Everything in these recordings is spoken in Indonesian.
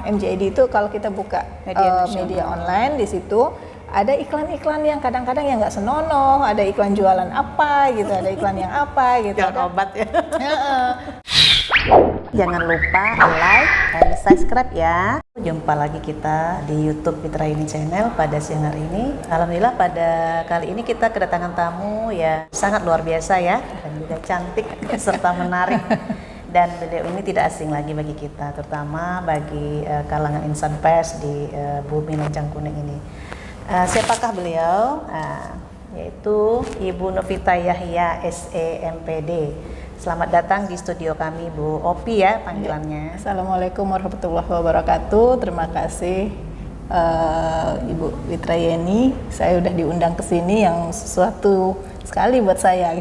MJID itu kalau kita buka media online di situ ada iklan-iklan yang kadang-kadang yang nggak senonoh, ada iklan jualan apa gitu, ada iklan yang apa gitu. Jualan obat ya. Jangan lupa like dan subscribe ya. Jumpa lagi kita di YouTube Mitra ini Channel pada siang hari ini. Alhamdulillah pada kali ini kita kedatangan tamu ya sangat luar biasa ya, dan juga cantik serta menarik. Dan beliau ini tidak asing lagi bagi kita, terutama bagi kalangan insan pers di bumi Lancang Kuning ini. Siapakah beliau? Yaitu Ibu Novita Yahya SE MPD. Selamat datang di studio kami Bu Opi ya panggilannya. Assalamualaikum warahmatullahi wabarakatuh. Terima kasih Ibu Witra Yeni. Saya udah diundang ke sini yang sesuatu sekali buat saya.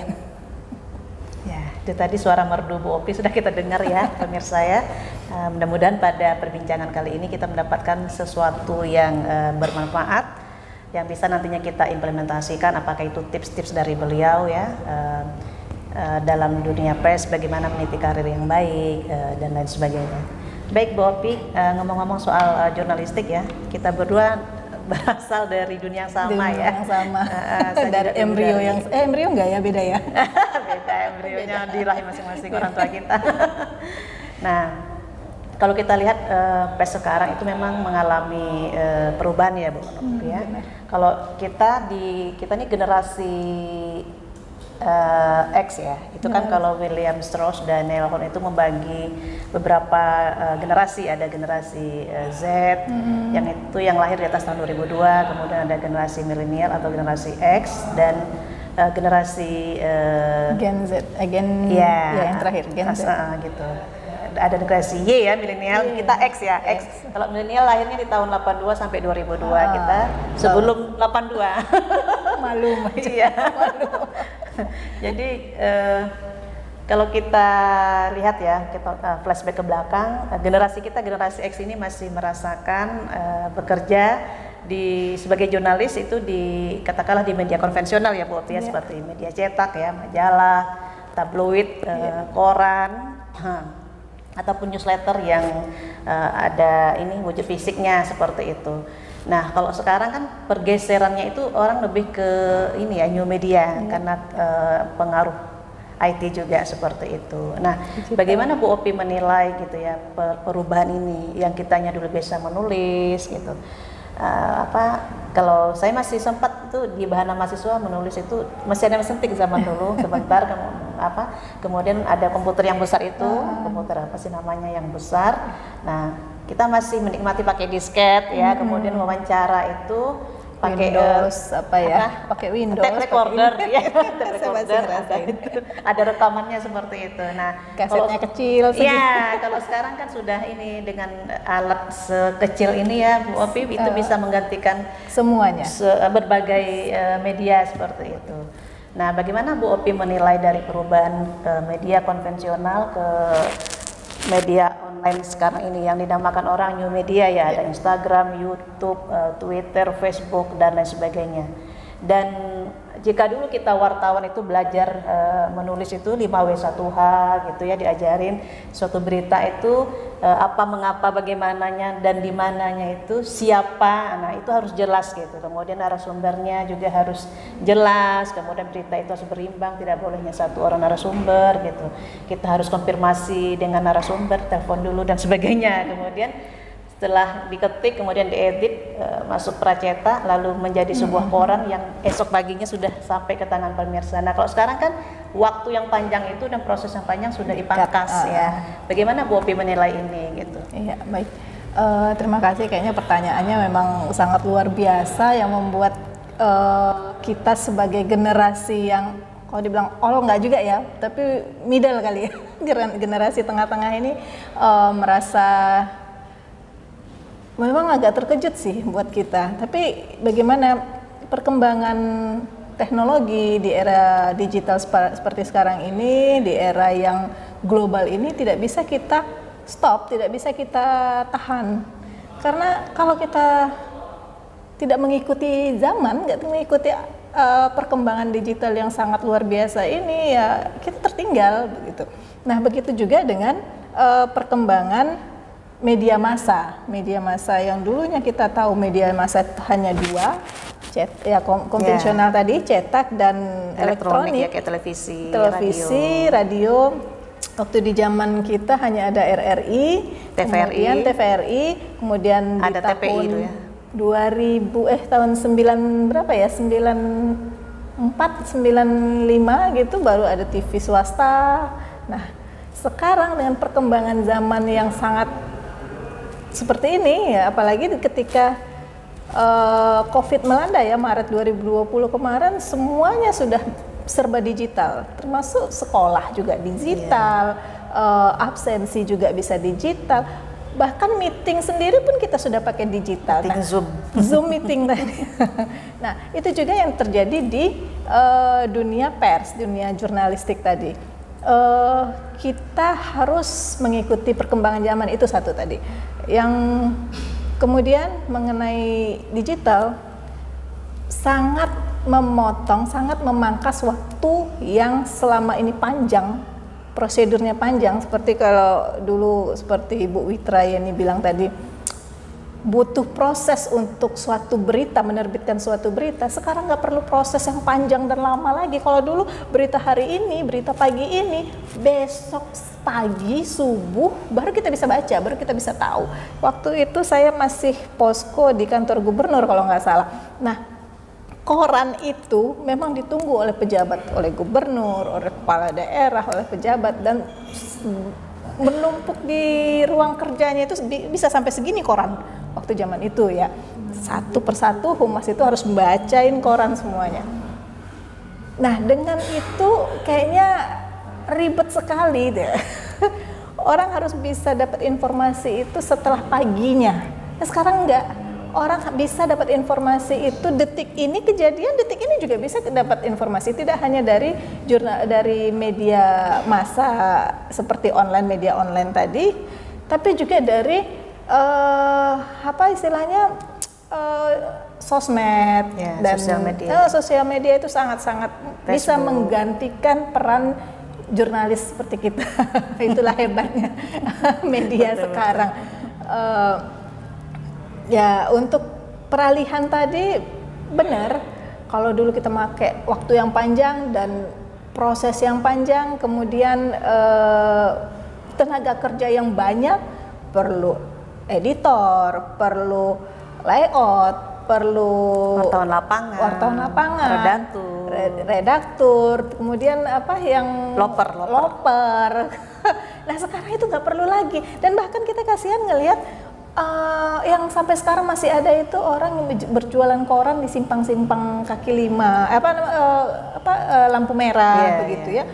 Ya, itu tadi suara merdu Bu Opi sudah kita dengar ya pemirsa ya. Mudah-mudahan pada perbincangan kali ini kita mendapatkan sesuatu yang bermanfaat, yang bisa nantinya kita implementasikan, apakah itu tips-tips dari beliau ya dalam dunia pers, bagaimana meniti karir yang baik dan lain sebagainya. Baik Bu Opi, ngomong-ngomong soal jurnalistik ya, kita berdua berasal dari dunia yang sama ya. Yang sama. Dari embrio yang embrio enggak ya, beda ya? Beda, embrionya di rahim masing-masing orang tua kita. Nah, kalau kita lihat pers sekarang itu memang mengalami perubahan ya Bu Opi ya. Kalau kita ini generasi X ya, itu kan kalau William Strauss dan Neil Horn itu membagi beberapa generasi, ada generasi Z yang lahir di atas tahun 2002, kemudian ada generasi milenial atau generasi X dan generasi Gen Z, yang terakhir Gen Z gitu. Ada generasi Y ya, milenial, kita X ya, X. Kalau milenial lahirnya di tahun 82 sampai 2002, kita sebelum 82. Malu. Iya. Jadi kalau kita lihat ya, kita flashback ke belakang, generasi X ini masih merasakan bekerja sebagai jurnalis itu katakanlah di media konvensional ya Bu Opi ya, seperti media cetak ya, majalah, tabloid, koran, ataupun newsletter yang ada wujud fisiknya seperti itu. Nah, kalau sekarang kan pergeserannya itu orang lebih ke new media karena pengaruh IT juga seperti itu. Nah, bagaimana Bu Opi menilai gitu ya perubahan ini yang kitanya dulu biasa menulis gitu. Kalau saya masih sempat tuh di Bahana Mahasiswa menulis itu masih ada mesin ketik zaman dulu sebentar kemudian ada komputer yang besar itu komputer apa sih namanya yang besar. Nah, kita masih menikmati pakai disket ya, kemudian wawancara itu pakai Windows pakai Windows tape recorder ya, tape recorder ada rekamannya seperti itu. Nah, kasetnya kecil ya, kalau sekarang kan sudah ini dengan alat sekecil ini ya Bu Opi itu bisa menggantikan semuanya berbagai media seperti itu. Nah, bagaimana Bu Opi menilai dari perubahan media konvensional ke media online sekarang ini yang dinamakan orang new media ya, ada Instagram, YouTube, Twitter, Facebook dan lain sebagainya. Dan jika dulu kita wartawan itu belajar menulis itu 5W1H gitu ya, diajarin suatu berita itu apa, mengapa, bagaimananya dan di mananya itu siapa, nah itu harus jelas gitu. Kemudian narasumbernya juga harus jelas, kemudian berita itu harus berimbang, tidak bolehnya satu orang narasumber gitu. Kita harus konfirmasi dengan narasumber, telepon dulu dan sebagainya. Kemudian setelah diketik, kemudian diedit, masuk pracetak, lalu menjadi sebuah koran yang esok paginya sudah sampai ke tangan pemirsa. Nah, kalau sekarang kan waktu yang panjang itu dan proses yang panjang sudah dipangkas ya. Bagaimana Bu Opi menilai ini gitu? Iya, baik. Terima kasih, kayaknya pertanyaannya memang sangat luar biasa yang membuat kita sebagai generasi yang kalau dibilang enggak juga ya, tapi middle kali ya, generasi tengah-tengah ini merasa memang agak terkejut sih buat kita. Tapi bagaimana perkembangan teknologi di era digital seperti sekarang ini, di era yang global ini tidak bisa kita stop, tidak bisa kita tahan. Karena kalau kita tidak mengikuti zaman, nggak mengikuti perkembangan digital yang sangat luar biasa ini, ya kita tertinggal begitu. Nah, begitu juga dengan perkembangan media massa yang dulunya kita tahu media massa hanya dua, konvensional tadi, cetak dan elektronik, ya, kayak televisi, radio. Waktu di zaman kita hanya ada RRI, kemudian TVRI, kemudian ada di tahun TPI itu ya. 2000 tahun 9 berapa ya? 94, 95 gitu baru ada TV swasta. Nah, sekarang dengan perkembangan zaman yang sangat seperti ini ya, apalagi ketika COVID melanda ya, Maret 2020 kemarin semuanya sudah serba digital, termasuk sekolah juga digital, absensi juga bisa digital, bahkan meeting sendiri pun kita sudah pakai digital. Meeting Zoom meeting tadi. Nah, itu juga yang terjadi di dunia pers, dunia jurnalistik tadi. Kita harus mengikuti perkembangan zaman, itu satu tadi. Yang kemudian mengenai digital, sangat memotong, sangat memangkas waktu yang selama ini panjang, prosedurnya panjang. Seperti kalau dulu seperti Ibu Witra Yani bilang tadi, butuh proses untuk suatu berita, menerbitkan suatu berita. Sekarang nggak perlu proses yang panjang dan lama lagi. Kalau dulu berita hari ini, berita pagi ini, besok pagi subuh baru kita bisa baca, baru kita bisa tahu. Waktu itu saya masih posko di kantor gubernur kalau nggak salah. Nah, koran itu memang ditunggu oleh pejabat, oleh gubernur, oleh kepala daerah, oleh pejabat, dan menumpuk di ruang kerjanya itu bisa sampai segini koran waktu zaman itu ya. Satu persatu humas itu harus membacain koran semuanya. Nah, dengan itu kayaknya ribet sekali deh. Orang harus bisa dapat informasi itu setelah paginya. Nah, sekarang enggak. Orang bisa dapat informasi itu detik ini kejadian, detik ini juga bisa dapat informasi, tidak hanya dari dari media massa seperti media online tadi, tapi juga dari apa istilahnya sosmed ya, dan sosial media itu sangat-sangat bisa menggantikan peran jurnalis seperti kita. Itulah hebatnya media sekarang. Ya, untuk peralihan tadi benar, kalau dulu kita pakai waktu yang panjang dan proses yang panjang, kemudian tenaga kerja yang banyak, perlu editor, perlu layout, perlu wartawan lapangan, redaktur, kemudian apa yang loper. Nah, sekarang itu nggak perlu lagi, dan bahkan kita kasihan ngelihat yang sampai sekarang masih ada itu orang yang berjualan koran di simpang-simpang kaki lima, lampu merah begitu ya.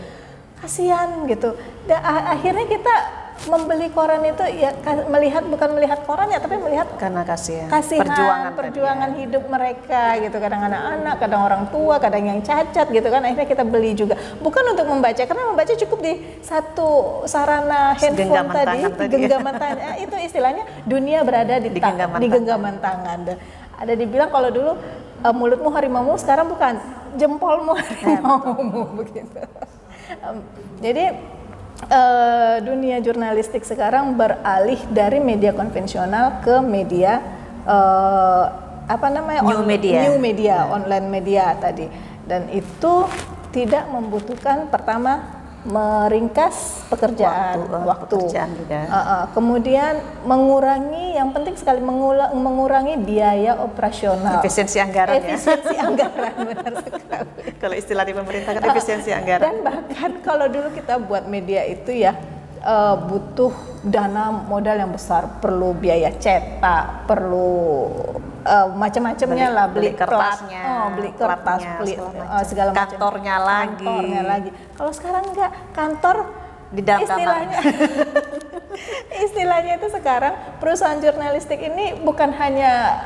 Kasihan gitu. Dan akhirnya kita membeli koran itu ya bukan melihat korannya, tapi melihat karena kasihan perjuangan hidup mereka gitu. Kadang anak-anak, kadang orang tua, kadang yang cacat gitu kan. Akhirnya kita beli juga. Bukan untuk membaca, karena membaca cukup di satu sarana handphone genggaman tangan. Itu istilahnya dunia berada di genggaman tangan. Dan ada dibilang kalau dulu mulutmu harimaumu, sekarang bukan, jempolmu harimaumu begitu. Jadi dunia jurnalistik sekarang beralih dari media konvensional ke media new media, online media tadi, dan itu tidak membutuhkan, pertama, meringkas waktu. Juga. Kemudian mengurangi, yang penting sekali mengurangi biaya operasional. Efisiensi anggaran. Benar sekali. Kalau istilah di pemerintah kan efisiensi anggaran. Dan bahkan kalau dulu kita buat media itu ya butuh dana modal yang besar, perlu biaya cetak, perlu macam-macamnya lah, beli kertasnya, beli kertas, segala macam, kantornya lagi. Kalau sekarang enggak, kantor di dalam istilahnya itu sekarang perusahaan jurnalistik ini bukan hanya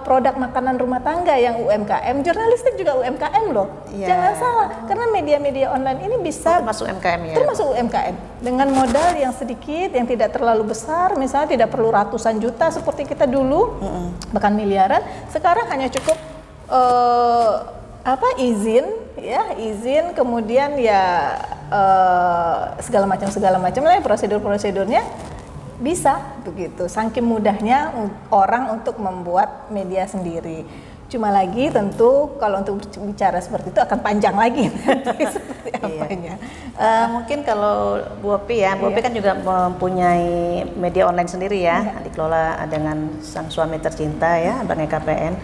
produk makanan rumah tangga yang UMKM, jurnalistik juga UMKM loh. Jangan salah, karena media-media online ini bisa termasuk UMKM ya. Termasuk UMKM dengan modal yang sedikit, yang tidak terlalu besar, misalnya tidak perlu ratusan juta seperti kita dulu, bahkan miliaran. Sekarang hanya cukup izin, kemudian ya segala macam lah prosedurnya, bisa begitu. Saking mudahnya orang untuk membuat media sendiri. Cuma lagi tentu kalau untuk bicara seperti itu akan panjang lagi nanti seperti apanya. Mungkin kalau Bu Opi ya, Bu Opi kan juga mempunyai media online sendiri ya, dikelola dengan sang suami tercinta ya, Bang EKPN.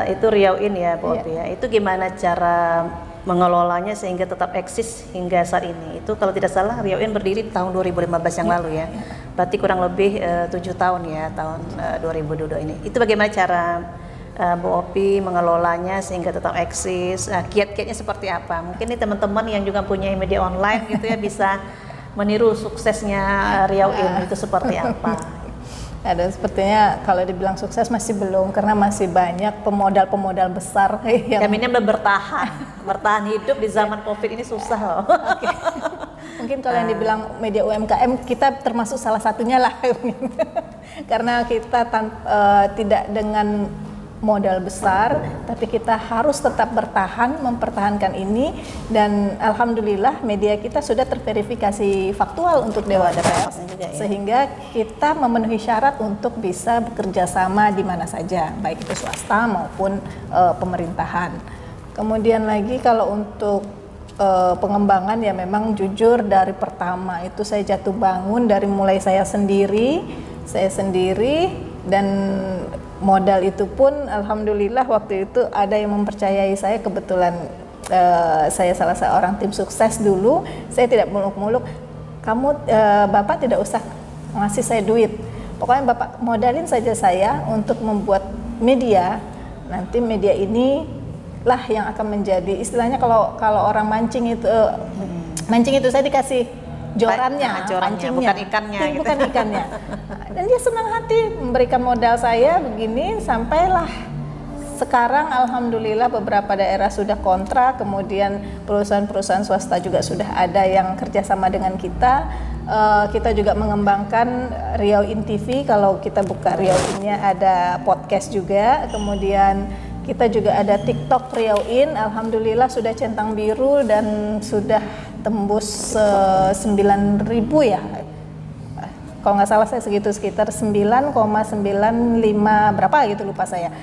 Itu Riau In ya Bu Opi ya. Itu gimana cara mengelolanya sehingga tetap eksis hingga saat ini? Itu kalau tidak salah Riau In berdiri tahun 2015 yang lalu ya. Berarti kurang lebih 7 tahun ya, tahun 2022 ini. Itu bagaimana cara Bu Opi mengelolanya sehingga tetap eksis? Kiat-kiatnya seperti apa? Mungkin nih teman-teman yang juga punya media online gitu ya bisa meniru suksesnya Riau In itu seperti apa? Ada sepertinya kalau dibilang sukses masih belum karena masih banyak pemodal-pemodal besar yang minimal bertahan hidup di zaman Covid ini susah loh. Mungkin kalau yang dibilang media UMKM kita termasuk salah satunya lah karena kita tidak dengan modal besar, tapi kita harus tetap bertahan, mempertahankan ini, dan alhamdulillah media kita sudah terverifikasi faktual untuk Dewan Pers, sehingga kita memenuhi syarat untuk bisa bekerja sama di mana saja, baik itu swasta maupun pemerintahan. Kemudian lagi kalau untuk pengembangan ya memang jujur dari pertama itu saya jatuh bangun dari mulai saya sendiri dan modal itu pun alhamdulillah waktu itu ada yang mempercayai saya, kebetulan saya salah seorang tim sukses dulu. Saya tidak muluk-muluk, Bapak tidak usah ngasih saya duit, pokoknya Bapak modalin saja saya untuk membuat media, nanti media ini lah yang akan menjadi istilahnya kalau orang mancing itu saya dikasih jorannya, pancingnya, bukan ikannya. Dan dia senang hati memberikan modal saya begini, sampailah sekarang alhamdulillah beberapa daerah sudah kontrak, kemudian perusahaan-perusahaan swasta juga sudah ada yang kerjasama dengan kita. Kita juga mengembangkan Riau In TV, kalau kita buka Riau In-nya ada podcast juga, kemudian kita juga ada TikTok Riau In, alhamdulillah sudah centang biru dan sudah tembus 9.000 ya. Kalau nggak salah saya segitu, sekitar 9,95 berapa gitu, lupa saya.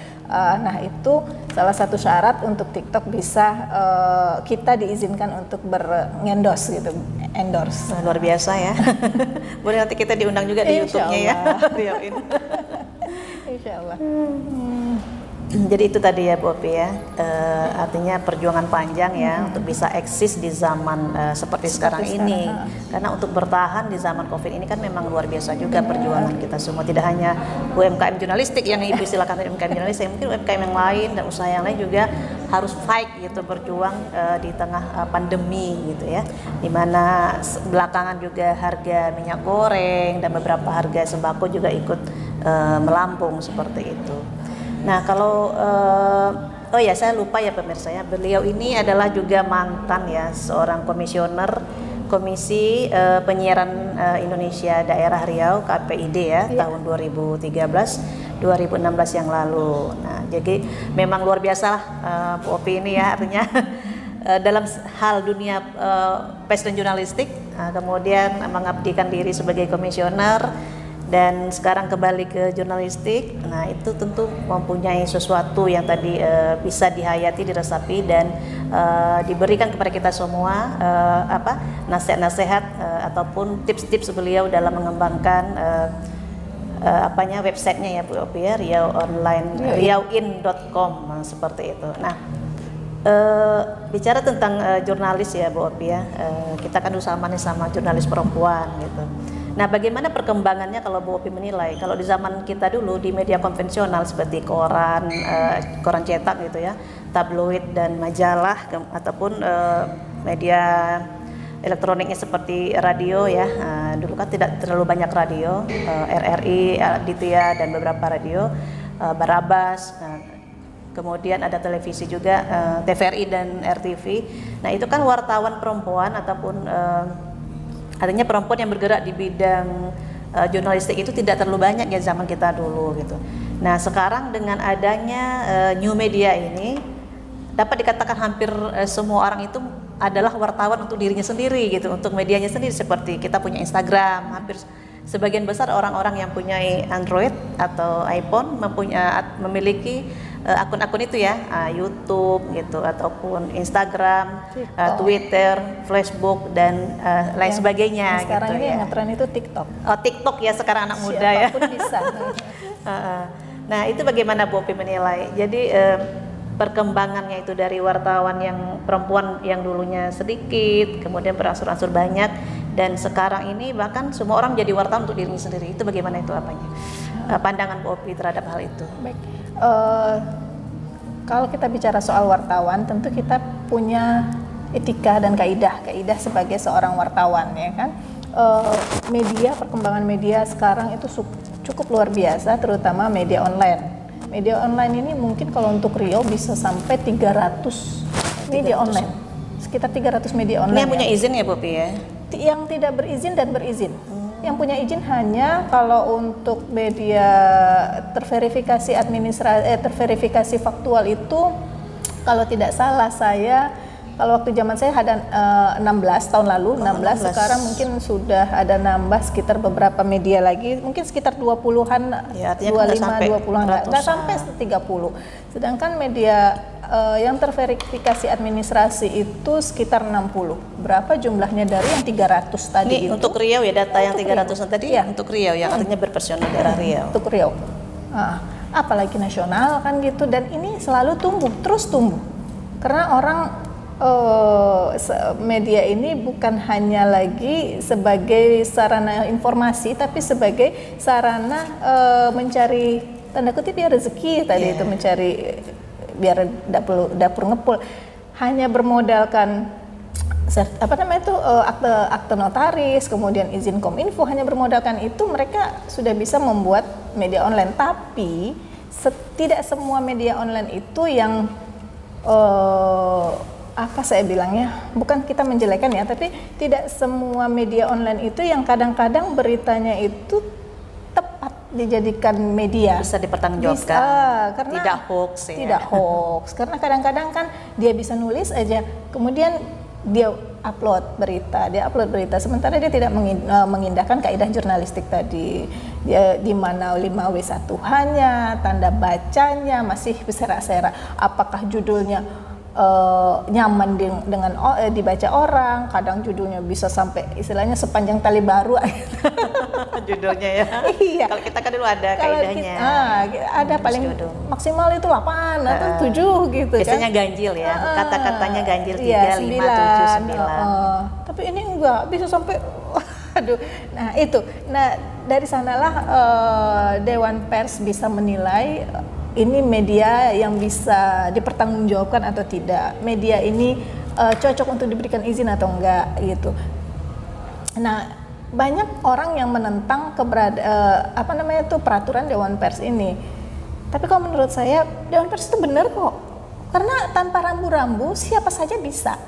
Nah itu salah satu syarat untuk TikTok bisa kita diizinkan untuk endorse. Luar biasa ya. Boleh nanti kita diundang juga di YouTube-nya ya. Riau In. Insya Allah. Jadi itu tadi ya Bu Opi ya, artinya perjuangan panjang ya untuk bisa eksis di zaman seperti sekarang ini. Karena untuk bertahan di zaman Covid ini kan memang luar biasa juga perjuangan kita semua. Tidak hanya UMKM jurnalistik yang Ibu silakan UMKM jurnalistik, mungkin UMKM yang lain dan usaha yang lain juga harus fight gitu, berjuang di tengah pandemi gitu ya. Dimana belakangan juga harga minyak goreng dan beberapa harga sembako juga ikut melambung seperti itu. Nah kalau saya lupa ya pemirsa ya, beliau ini adalah juga mantan ya seorang komisioner Komisi Penyiaran Indonesia Daerah Riau KPID ya, tahun 2013-2016 yang lalu. Nah jadi memang luar biasa lah Bu Opi ini ya, artinya dalam hal dunia pers dan jurnalistik, kemudian mengabdikan diri sebagai komisioner dan sekarang kembali ke jurnalistik. Nah itu tentu mempunyai sesuatu yang tadi bisa dihayati, diresapi dan diberikan kepada kita semua nasihat-nasihat ataupun tips-tips beliau dalam mengembangkan websitenya ya Bu Opi ya, riauin.com seperti itu. Nah bicara tentang jurnalis ya Bu Opi ya, kita kan bersama nih sama jurnalis perempuan gitu. Nah, bagaimana perkembangannya kalau Bu Opi menilai? Kalau di zaman kita dulu di media konvensional seperti koran cetak gitu ya, tabloid dan majalah, ataupun media elektroniknya seperti radio ya. Dulu kan tidak terlalu banyak radio, RRI, Aditya dan beberapa radio, Barabas. Kemudian ada televisi juga, TVRI dan RTV. Nah, itu kan wartawan perempuan ataupun artinya perempuan yang bergerak di bidang jurnalistik itu tidak terlalu banyak ya zaman kita dulu gitu. Nah sekarang dengan adanya new media ini dapat dikatakan hampir semua orang itu adalah wartawan untuk dirinya sendiri gitu, untuk medianya sendiri. Seperti kita punya Instagram, hampir sebagian besar orang-orang yang punya Android atau iPhone memiliki akun-akun itu ya, YouTube gitu ataupun Instagram, Twitter, Facebook dan lain sebagainya. Sekarang gitu ini ya. yang ngetren itu TikTok. Oh, TikTok ya sekarang anak muda ya. Siapapun bisa. Nah, itu bagaimana Bu Opi menilai? Jadi perkembangannya itu dari wartawan yang perempuan yang dulunya sedikit, kemudian beransur-ansur banyak, dan sekarang ini bahkan semua orang jadi wartawan untuk dirinya sendiri. Itu bagaimana itu apanya? Pandangan Bu Opi terhadap hal itu? Baik. Kalau kita bicara soal wartawan, tentu kita punya etika dan kaidah sebagai seorang wartawan, ya kan. Media, perkembangan media sekarang itu cukup luar biasa, terutama media online. Media online ini mungkin kalau untuk Riau bisa sampai 300 media online, sekitar 300 media online. Ini yang punya izin ya Bu Opi ya? Yang tidak berizin dan berizin. Yang punya izin hanya kalau untuk media terverifikasi terverifikasi faktual itu, kalau tidak salah saya, kalau waktu zaman saya ada 16 tahun lalu, 16, sekarang mungkin sudah ada nambah sekitar beberapa media lagi, mungkin sekitar 20-an, ya, 25, 20-an, nggak sampai 30. Sedangkan media yang terverifikasi administrasi itu sekitar 60. Berapa jumlahnya dari yang 300 tadi ini itu? Untuk Riau ya, data yang 300 tadi ya. Untuk Riau yang artinya berpersonal daerah Riau. Untuk Riau. Apalagi nasional kan gitu, dan ini selalu terus tumbuh. Karena orang media ini bukan hanya lagi sebagai sarana informasi, tapi sebagai sarana mencari tanda kutip ya rezeki tadi itu, mencari biar dapur ngepul. Hanya bermodalkan akte notaris, kemudian izin kominfo, hanya bermodalkan itu mereka sudah bisa membuat media online. Tapi tidak semua media online itu yang saya bilangnya, bukan kita menjelekan ya, tapi tidak semua media online itu yang kadang-kadang beritanya itu tepat dijadikan media, bisa dipertanggungjawabkan, karena tidak hoax ya. Tidak hoax, karena kadang-kadang kan dia bisa nulis aja, kemudian dia upload berita, sementara dia tidak mengindahkan kaidah jurnalistik tadi. Dia di mana 5W1-nya, tanda bacanya masih bersera-sera, apakah judulnya nyaman dengan dibaca orang, kadang judulnya bisa sampai istilahnya sepanjang tali baru judulnya ya. Iya. Kalau kita kan dulu ada kaidahnya. Ada paling maksimal itu 8 atau 7 gitu. Biasanya kan? ganjil ya, kata-katanya ganjil 3, iya, 5, 7, 9. Tapi ini enggak bisa sampai aduh. Nah, itu. Nah, dari sanalah Dewan Pers bisa menilai ini media yang bisa dipertanggungjawabkan atau tidak. Media ini cocok untuk diberikan izin atau enggak gitu. Nah, banyak orang yang menentang peraturan Dewan Pers ini. Tapi kalau menurut saya Dewan Pers itu benar kok. Karena tanpa rambu-rambu siapa saja bisa.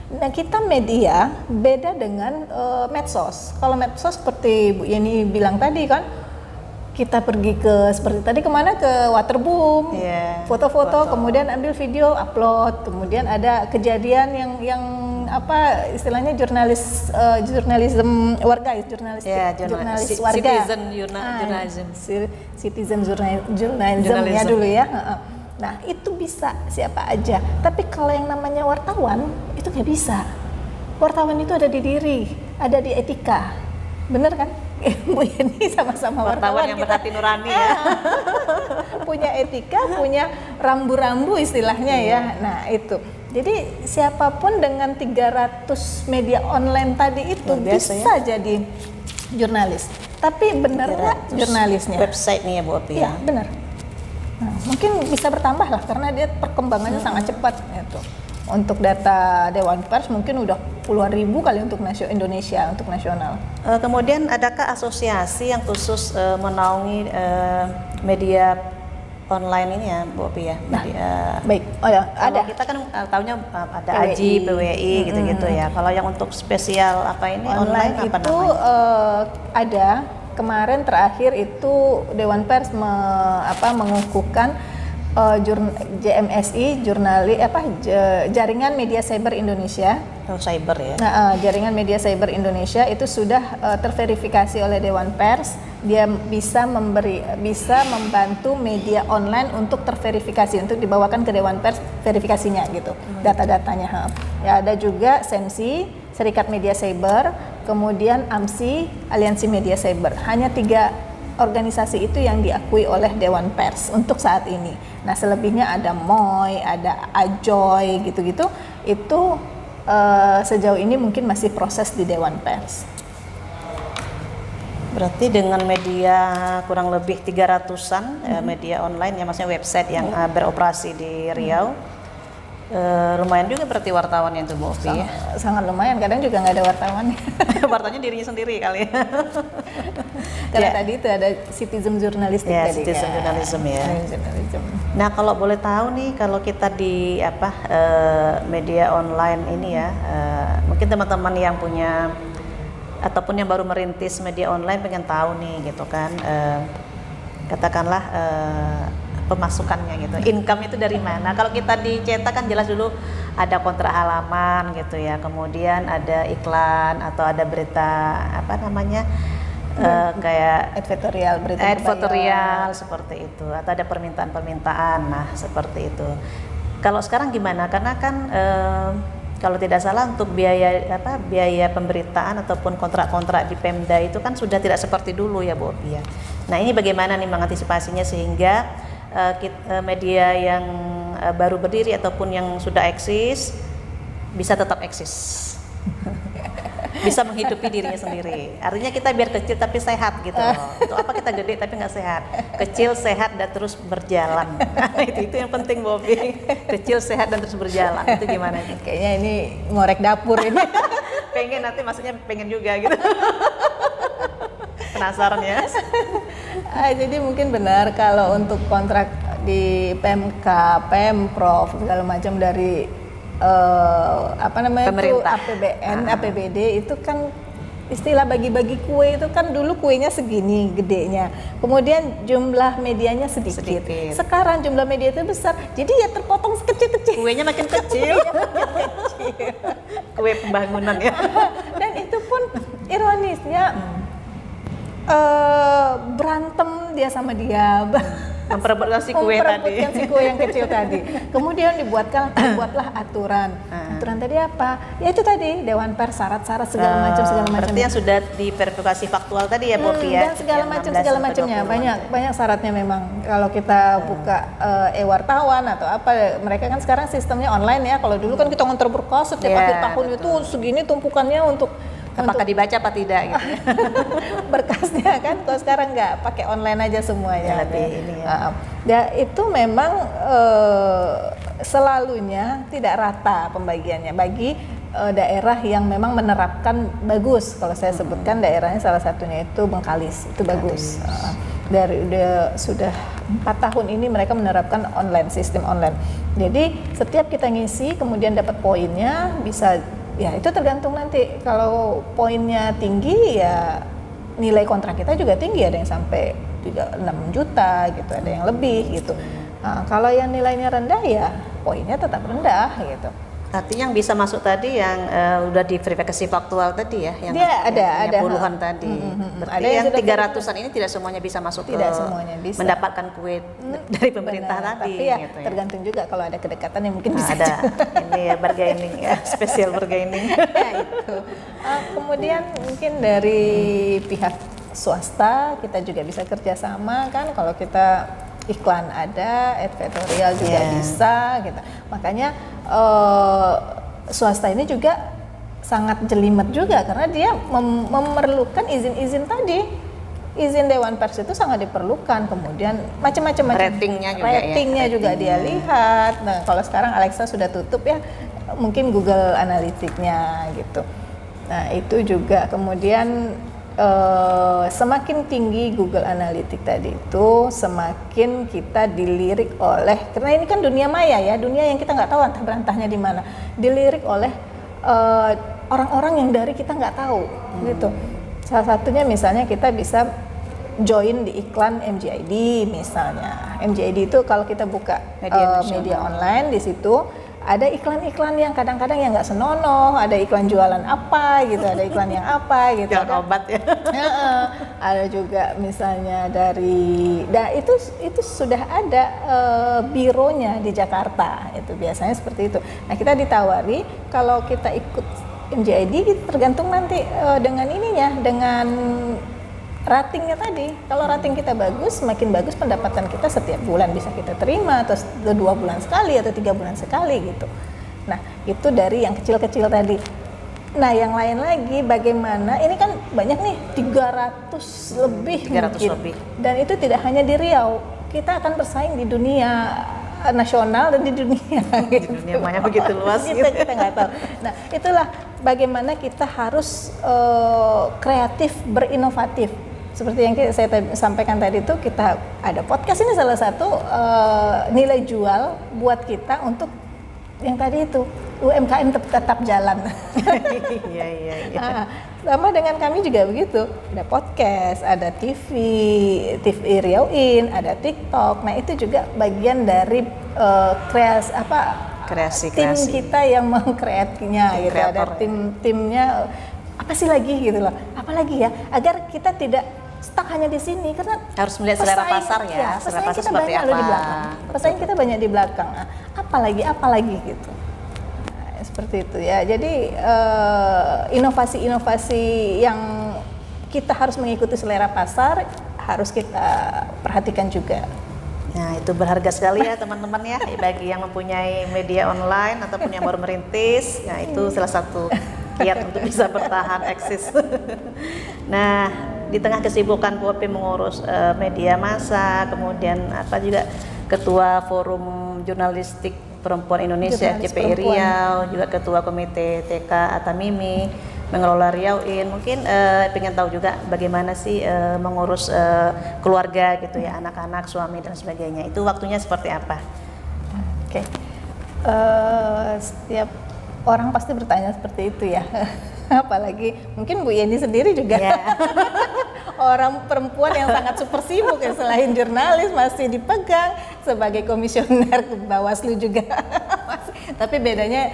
Nah, kita media beda dengan medsos. Kalau medsos seperti Bu Yeni bilang tadi kan, kita pergi seperti tadi kemana, ke Waterboom, foto-foto, kemudian ambil video, upload, kemudian ada kejadian yang istilahnya jurnalisme warga, jurnalis warga, citizen journalism ya dulu ya. Nah, itu bisa siapa aja. Tapi kalau yang namanya wartawan itu nggak bisa. Wartawan itu ada di diri, ada di etika, bener kan? Bu Yeni sama-sama wartawan yang berhati nurani ya. Punya etika, punya rambu-rambu istilahnya ya. Nah, itu. Jadi siapapun dengan 300 media online tadi itu bisa jadi jurnalis. Tapi benar nggak jurnalisnya? Website nih ya Bu Opi. Iya, benar. Nah, mungkin bisa bertambah lah karena dia perkembangannya sangat cepat gitu. Untuk data Dewan Pers mungkin udah puluhan ribu kali untuk Indonesia, untuk nasional. Kemudian adakah asosiasi yang khusus menaungi media online ini ya Bu Opi ya? Baik, ada. Kita kan tahunya ada AJI, PWI gitu-gitu ya. Kalau yang untuk spesial apa ini online apa itu ada. Kemarin terakhir itu Dewan Pers mengukuhkan JMSI, Jaringan Media Cyber Indonesia, cyber ya. Nah, jaringan media cyber Indonesia itu sudah terverifikasi oleh Dewan Pers. Dia bisa membantu media online untuk terverifikasi, untuk dibawakan ke Dewan Pers verifikasinya gitu, data-datanya. Ya, ada juga SEMSI, Serikat Media Cyber, kemudian AMSI, Aliansi Media Cyber. Hanya 3 organisasi itu yang diakui oleh Dewan Pers untuk saat ini. Nah, selebihnya ada MOI, ada AJOY gitu-gitu. Itu sejauh ini mungkin masih proses di Dewan Pers. Berarti dengan media kurang lebih 300-an media online ya, maksudnya website yang beroperasi di Riau, lumayan juga berarti wartawannya itu Bu Opi ya? Sangat lumayan, kadang juga nggak ada wartawan. Wartanya dirinya sendiri kali ya? Karena tadi itu ada citizen journalistik ya, tadi citizen journalism ya. Journalism. Nah, kalau boleh tahu nih, kalau kita di media online ini ya, mungkin teman-teman yang punya ataupun yang baru merintis media online pengen tahu nih gitu kan, katakanlah pemasukannya gitu, income itu dari mana? Kalau kita dicetak kan jelas dulu ada kontrak halaman gitu ya, kemudian ada iklan atau ada berita apa namanya, kayak editorial, berita editorial seperti itu, atau ada permintaan-permintaan, nah seperti itu. Kalau sekarang gimana? Karena kan kalau tidak salah untuk biaya pemberitaan ataupun kontrak-kontrak di Pemda itu kan sudah tidak seperti dulu ya Bu Opi ya. Nah, ini bagaimana nih mengantisipasinya sehingga media yang baru berdiri ataupun yang sudah eksis bisa tetap eksis. Bisa menghidupi dirinya sendiri. Artinya kita biar kecil tapi sehat gitu loh. Untuk apa kita gede tapi nggak sehat? Kecil, sehat dan terus berjalan. itu yang penting Bobi. Kecil, sehat dan terus berjalan. Itu gimana nih? Kayaknya ini ngorek dapur ini. Pengen nanti maksudnya pengen juga gitu. Penasaran ya? Jadi mungkin benar kalau untuk kontrak di PMK, Pemprov segala macam dari itu APBN, APBD itu kan istilah bagi-bagi kue itu kan dulu kuenya segini gedenya, kemudian jumlah medianya sedikit. Sekarang jumlah media itu besar, jadi ya terpotong sekecil-kecil. Kuenya makin kecil. Kue pembangunan ya. Dan itu pun ironisnya berantem dia sama dia. Memperebutkan si kue tadi. Si kue yang kecil tadi. Kemudian dibuatlah aturan. Aturan tadi apa? Ya itu tadi Dewan Pers, syarat-syarat segala macam. Berarti yang sudah diverifikasi faktual tadi ya Bopi ya. Dan segala macamnya banyak syaratnya memang. Kalau kita buka wartawan atau apa, mereka kan sekarang sistemnya online ya. Kalau dulu kan kita ngontor berkas setiap akhir tahun itu segini tumpukannya untuk apakah dibaca apa tidak gitu. Berkasnya kan, kalau sekarang nggak, pakai online aja semuanya. Lebih ini ya. Ya itu memang selalunya tidak rata pembagiannya bagi daerah yang memang menerapkan bagus. Kalau saya sebutkan daerahnya salah satunya itu Bengkalis, itu bagus. Sudah 4 tahun ini mereka menerapkan sistem online. Jadi setiap kita ngisi kemudian dapat poinnya bisa. Ya itu tergantung nanti, kalau poinnya tinggi ya nilai kontrak kita juga tinggi, ada yang sampai 6 juta gitu, ada yang lebih gitu. Nah, kalau yang nilainya rendah ya poinnya tetap rendah gitu. Artinya yang bisa masuk tadi yang udah diverifikasi faktual tadi ya, yang ada puluhan tadi. Berarti ada yang 300-an ini tidak semuanya bisa masuk, tidak semuanya bisa mendapatkan kue dari pemerintah tadi. Tapi ya gitu ya. tergantung juga, kalau ada kedekatan yang mungkin bisa ada ini ya, bargaining ya, spesial bargaining. Ya, itu. Kemudian mungkin dari pihak swasta kita juga bisa kerjasama kan, kalau kita iklan ada, editorial juga bisa gitu. Makanya swasta ini juga sangat jelimet juga karena dia memerlukan izin-izin tadi. Izin Dewan Pers itu sangat diperlukan, kemudian macam-macam ratingnya juga dia lihat. Nah, kalau sekarang Alexa sudah tutup ya, mungkin Google Analytics-nya gitu. Nah, itu juga kemudian semakin tinggi Google Analytics tadi itu, semakin kita dilirik oleh, karena ini kan dunia maya ya, dunia yang kita nggak tahu antah berantahnya di mana, dilirik oleh orang-orang yang dari kita nggak tahu gitu. Salah satunya misalnya kita bisa join di iklan MGID misalnya. MGID itu kalau kita buka media online di situ ada iklan-iklan yang kadang-kadang yang nggak senonoh, ada iklan jualan apa gitu, ada iklan yang apa gitu. Jualan obat ya. Ada juga misalnya itu sudah ada bironya di Jakarta, itu biasanya seperti itu. Nah kita ditawari kalau kita ikut MJID gitu, tergantung nanti dengan ininya, dengan ratingnya tadi. Kalau rating kita bagus, semakin bagus pendapatan kita setiap bulan bisa kita terima, atau 2 bulan sekali atau 3 bulan sekali gitu. Nah itu dari yang kecil-kecil tadi. Nah yang lain lagi bagaimana, ini kan banyak nih 300 lebih 300 mungkin. lebih. Dan itu tidak hanya di Riau, kita akan bersaing di dunia nasional dan di dunia Di dunia maya begitu luas kita nggak tahu. Nah itulah bagaimana kita harus kreatif, berinovatif. Seperti yang saya sampaikan tadi itu, kita ada podcast ini salah satu nilai jual buat kita untuk yang tadi itu UMKM tetap jalan. Iya. Nah, sama dengan kami juga begitu. Ada podcast, ada TV Riauin, ada TikTok. Nah itu juga bagian dari kreasi tim kita yang mengkreatnya gitu. Ada timnya apa sih lagi gitu loh. Apalagi ya, agar kita tidak stuck hanya di sini, karena harus melihat selera pasar ya. Selera pasar seperti apa? Di belakang. Pesaing kita banyak di belakang. Nah, apalagi gitu. Nah, seperti itu ya. Jadi inovasi-inovasi yang kita harus mengikuti selera pasar harus kita perhatikan juga. Nah itu berharga sekali ya teman-teman ya, bagi yang mempunyai media online ataupun yang baru merintis. Nah itu salah satu kiat untuk bisa bertahan eksis. Nah di tengah kesibukan Bu Opi mengurus media massa, kemudian juga ketua Forum Jurnalistik Perempuan Indonesia CPI Riau, juga ketua Komite TK Atamimi, mengelola Riauin. Mungkin pengen tahu juga bagaimana sih mengurus keluarga gitu ya, anak-anak, suami dan sebagainya. Itu waktunya seperti apa? Oke. Setiap orang pasti bertanya seperti itu ya. Apalagi mungkin Bu Yeni sendiri juga. Yeah. Orang perempuan yang sangat super sibuk ya, selain jurnalis masih dipegang sebagai komisioner Bawaslu juga. Tapi bedanya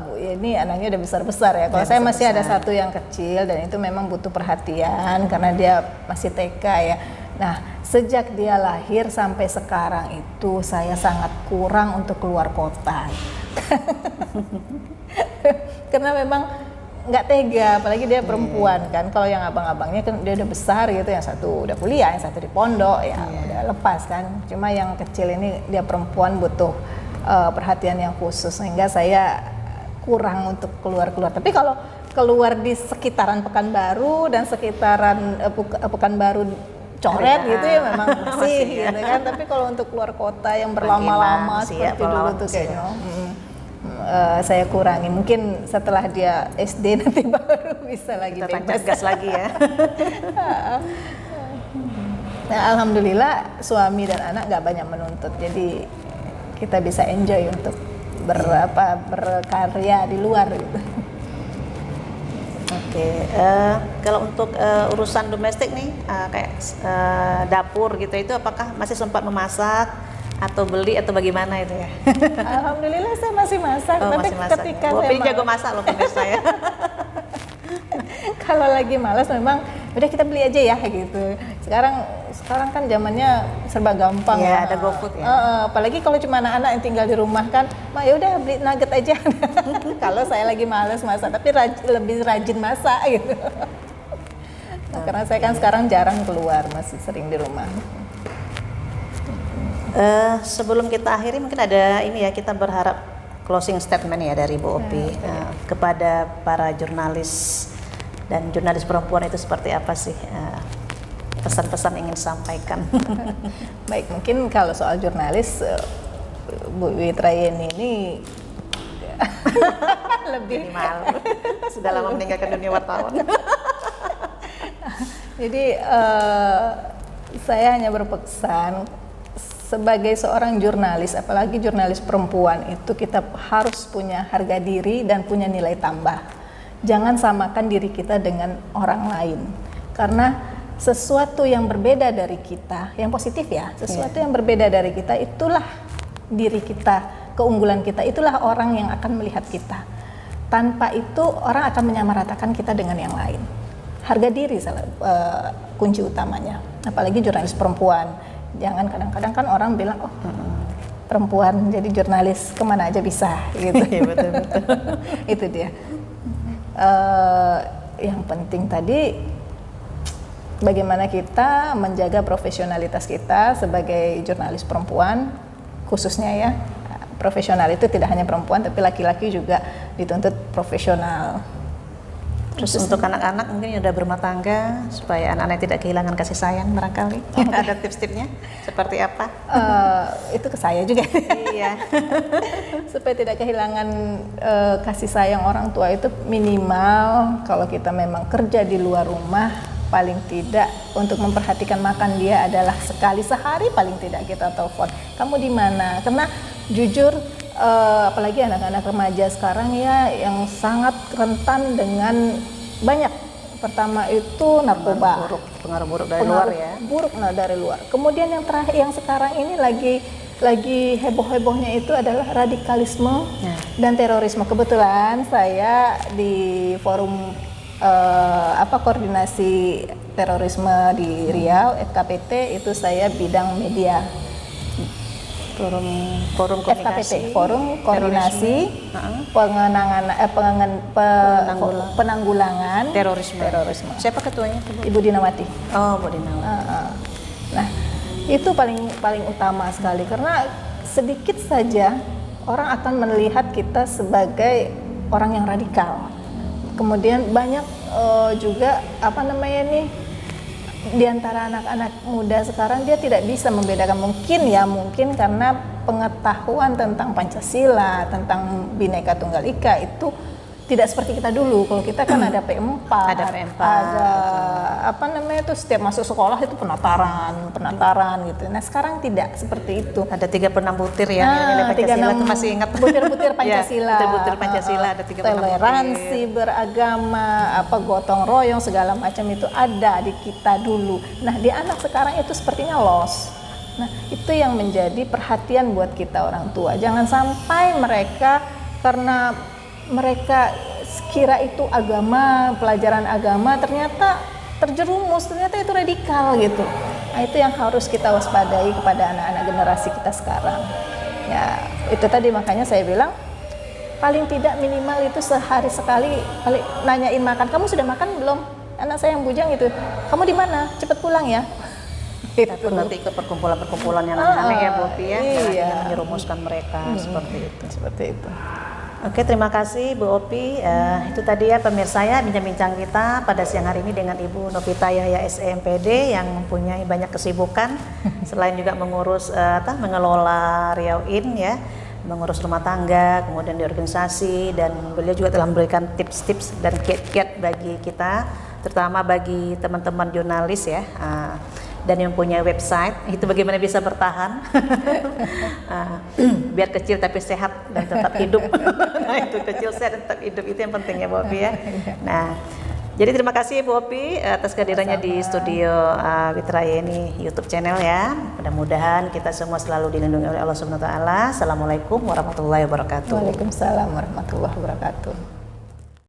Bu Yeni anaknya udah besar-besar ya. Kalau saya masih ada satu yang kecil dan itu memang butuh perhatian karena dia masih TK ya. Nah, sejak dia lahir sampai sekarang itu saya sangat kurang untuk keluar kota. Karena memang nggak tega, apalagi dia perempuan kan. Kalau yang abang-abangnya kan dia udah besar gitu, yang satu udah kuliah, yang satu di pondok ya udah lepas kan. Cuma yang kecil ini dia perempuan, butuh perhatian yang khusus, sehingga saya kurang untuk keluar-keluar. Tapi kalau keluar di sekitaran Pekanbaru dan sekitaran Pekanbaru Coret gitu ya memang masih gitu kan. Tapi kalau untuk keluar kota yang berlama-lama seperti dulu tuh kayaknya saya kurangi. Mungkin setelah dia SD nanti baru bisa lagi bebas. Gas lagi ya. Nah, alhamdulillah suami dan anak nggak banyak menuntut, jadi kita bisa enjoy untuk berkarya di luar gitu. Oke, kalau untuk urusan domestik nih, kayak dapur gitu, itu apakah masih sempat memasak atau beli atau bagaimana itu ya? Alhamdulillah saya masih masak, tapi masih masak. ketika saya jago masak loh pemirsa ya. Kalau lagi malas memang udah kita beli aja ya gitu. Sekarang kan zamannya serba gampang ya. Ada GoFood ya. Apalagi kalau cuma anak-anak yang tinggal di rumah kan, ya udah beli nugget aja. Kalau saya lagi malas masak, tapi lebih rajin masak gitu. Nah, karena saya kan sekarang jarang keluar, masih sering di rumah. Sebelum kita akhiri mungkin ada ini ya, kita berharap closing statement ya dari Bu Opi kepada para jurnalis dan jurnalis perempuan itu seperti apa sih pesan-pesan ingin sampaikan? Baik, mungkin kalau soal jurnalis Bu Witrayeni ini lebih malu, sudah lama meninggalkan dunia wartawan. Jadi saya hanya berpesan, sebagai seorang jurnalis, apalagi jurnalis perempuan, itu kita harus punya harga diri dan punya nilai tambah. Jangan samakan diri kita dengan orang lain, karena sesuatu yang berbeda dari kita, yang positif ya, sesuatu yang berbeda dari kita, itulah diri kita. keunggulan kita, itulah orang yang akan melihat kita. Tanpa itu orang akan menyamaratakan kita dengan yang lain. Harga diri kunci utamanya, apalagi jurnalis perempuan. Jangan kadang-kadang kan orang bilang, oh perempuan jadi jurnalis kemana aja bisa gitu. Iya, betul-betul. Itu dia. Yang penting tadi bagaimana kita menjaga profesionalitas kita sebagai jurnalis perempuan, khususnya ya. Profesional itu tidak hanya perempuan, tapi laki-laki juga dituntut profesional. Terus untuk anak-anak mungkin yang udah berumah tangga, supaya anak-anak tidak kehilangan kasih sayang barangkali. Ada tips-tipsnya seperti apa? Itu ke saya juga. Iya. Supaya tidak kehilangan kasih sayang orang tua itu minimal kalau kita memang kerja di luar rumah, paling tidak untuk memperhatikan makan dia adalah sekali sehari paling tidak kita telepon. Kamu di mana? Karena jujur apalagi anak-anak remaja sekarang ya yang sangat rentan dengan banyak. Pertama itu narkoba, pengaruh buruk dari luar ya. Buruk dari luar. Kemudian yang terakhir yang sekarang ini lagi heboh-hebohnya itu adalah radikalisme dan terorisme. Kebetulan saya di forum koordinasi terorisme di Riau, FKPT, itu saya bidang media. Forum FKPT, Forum Koordinasi Penanggulangan Terorisme. Siapa ketuanya? Ibu Dinawati. Oh, Bu Dinawati. Nah, itu paling utama sekali karena sedikit saja orang akan melihat kita sebagai orang yang radikal. Kemudian banyak juga di antara anak-anak muda sekarang dia tidak bisa membedakan, mungkin karena pengetahuan tentang Pancasila, tentang Bhinneka Tunggal Ika itu tidak seperti kita dulu. Kalau kita kan ada P4, ada itu setiap masuk sekolah itu penataran gitu. Nah sekarang tidak seperti itu. Ada 36 butir ya, nilai Pancasila itu masih ingat. Butir-butir Pancasila. Ya, butir Pancasila ada 36 toleransi butir. Beragama, gotong royong segala macam itu ada di kita dulu. Nah di anak sekarang itu sepertinya lost. Nah itu yang menjadi perhatian buat kita orang tua. Jangan sampai mereka karena mereka kira itu agama, pelajaran agama, ternyata terjerumus, ternyata itu radikal gitu. Nah itu yang harus kita waspadai kepada anak-anak generasi kita sekarang. Ya itu tadi makanya saya bilang paling tidak minimal itu sehari sekali nanyain makan. Kamu sudah makan belum? Anak saya yang bujang itu. Kamu di mana? Cepat pulang ya. Itu nanti ikut perkumpulan-perkumpulan yang aneh ya Bu Opi ya. Iya. Yang menyerumuskan mereka seperti itu. Oke, terima kasih Bu Opi. Itu tadi ya pemirsa ya bincang-bincang kita pada siang hari ini dengan Ibu Novita Yahya SEMPD yang mempunyai banyak kesibukan selain juga mengurus mengelola Riau In ya, mengurus rumah tangga, kemudian di organisasi, dan beliau juga telah memberikan tips-tips dan kiat-kiat bagi kita, terutama bagi teman-teman jurnalis ya. Dan yang punya website itu bagaimana bisa bertahan biar kecil tapi sehat dan tetap hidup. Nah, itu kecil sehat dan tetap hidup itu yang penting ya Bu Opi ya. Nah jadi terima kasih Bu Opi atas kehadirannya di studio Witra Yeni YouTube channel ya. Mudah-mudahan kita semua selalu dilindungi oleh Allah Subhanahu wa taala. Assalamualaikum warahmatullahi wabarakatuh. Waalaikumsalam warahmatullahi wabarakatuh.